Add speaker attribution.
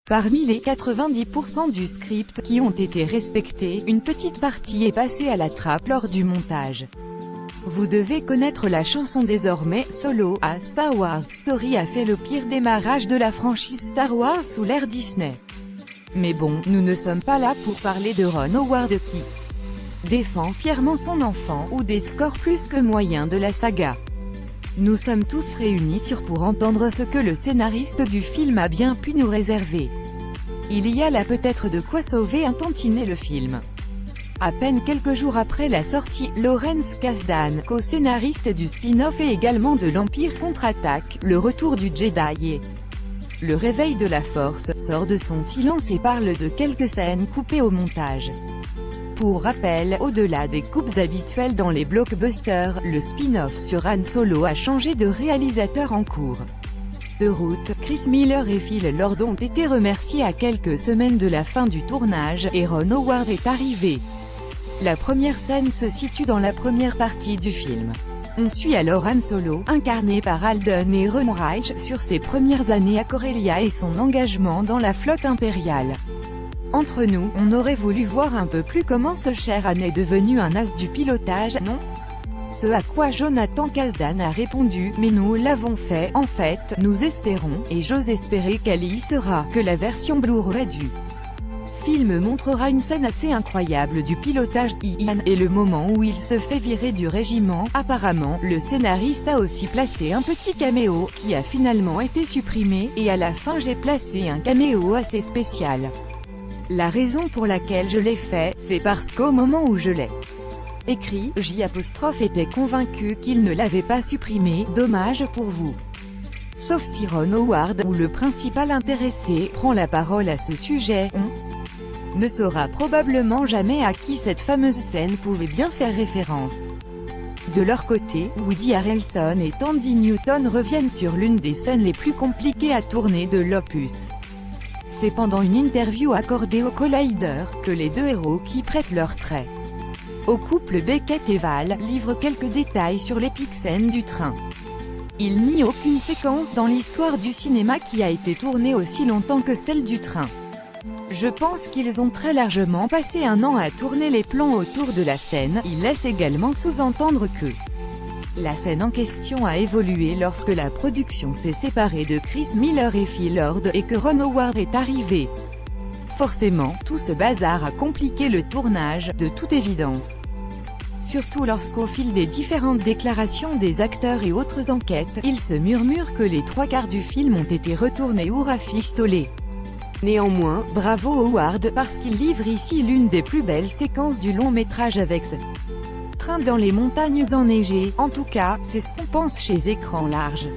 Speaker 1: Parmi les 90% du script qui ont été respectés, une petite partie est passée à la trappe lors du montage. Vous devez connaître la chanson désormais. Solo, A Star Wars Story a fait le pire démarrage de la franchise Star Wars sous l'ère Disney. Mais bon, nous ne sommes pas là pour parler de Ron Howard qui défend fièrement son enfant, ou des scores plus que moyens de la saga. Nous sommes tous réunis pour entendre ce que le scénariste du film a bien pu nous réserver. Il y a là peut-être de quoi sauver un tantinet le film. À peine quelques jours après la sortie, Lawrence Kasdan, co-scénariste du spin-off et également de l'Empire contre-attaque, le retour du Jedi et le réveil de la Force, sort de son silence et parle de quelques scènes coupées au montage. Pour rappel, au-delà des coupes habituelles dans les blockbusters, le spin-off sur Han Solo a changé de réalisateur en cours de route. Chris Miller et Phil Lord ont été remerciés à quelques semaines de la fin du tournage, et Ron Howard est arrivé. La première scène se situe dans la première partie du film. On suit alors Han Solo, incarné par Alden Ehrenreich, sur ses premières années à Corellia et son engagement dans la flotte impériale. Entre nous, on aurait voulu voir un peu plus comment ce cher Han est devenu un as du pilotage, non? Ce à quoi Jonathan Kasdan a répondu, mais nous l'avons fait, en fait, nous espérons, et j'ose espérer qu'elle y sera, que la version Blu-ray du film montrera une scène assez incroyable du pilotage d'Ian, et le moment où il se fait virer du régiment. Apparemment, le scénariste a aussi placé un petit caméo, qui a finalement été supprimé, et à la fin j'ai placé un caméo assez spécial. La raison pour laquelle je l'ai fait, c'est parce qu'au moment où je l'ai écrit, J' était convaincu qu'il ne l'avait pas supprimé. Dommage pour vous. Sauf si Ron Howard, ou le principal intéressé, prend la parole à ce sujet, on ne saura probablement jamais à qui cette fameuse scène pouvait bien faire référence. De leur côté, Woody Harrelson et Thandie Newton reviennent sur l'une des scènes les plus compliquées à tourner de l'opus. C'est pendant une interview accordée au Collider que les deux héros qui prêtent leurs traits au couple Beckett et Val livrent quelques détails sur l'épique scène du train. Il n'y a aucune séquence dans l'histoire du cinéma qui a été tournée aussi longtemps que celle du train. Je pense qu'ils ont très largement passé un an à tourner les plans autour de la scène. Il laisse également sous-entendre que la scène en question a évolué lorsque la production s'est séparée de Chris Miller et Phil Lord, et que Ron Howard est arrivé. Forcément, tout ce bazar a compliqué le tournage, de toute évidence. Surtout lorsqu'au fil des différentes déclarations des acteurs et autres enquêtes, il se murmure que les 3/4 du film ont été retournés ou rafistolés. Néanmoins, bravo Howard, parce qu'il livre ici l'une des plus belles séquences du long métrage avec ce train dans les montagnes enneigées. En tout cas, c'est ce qu'on pense chez Écran Large.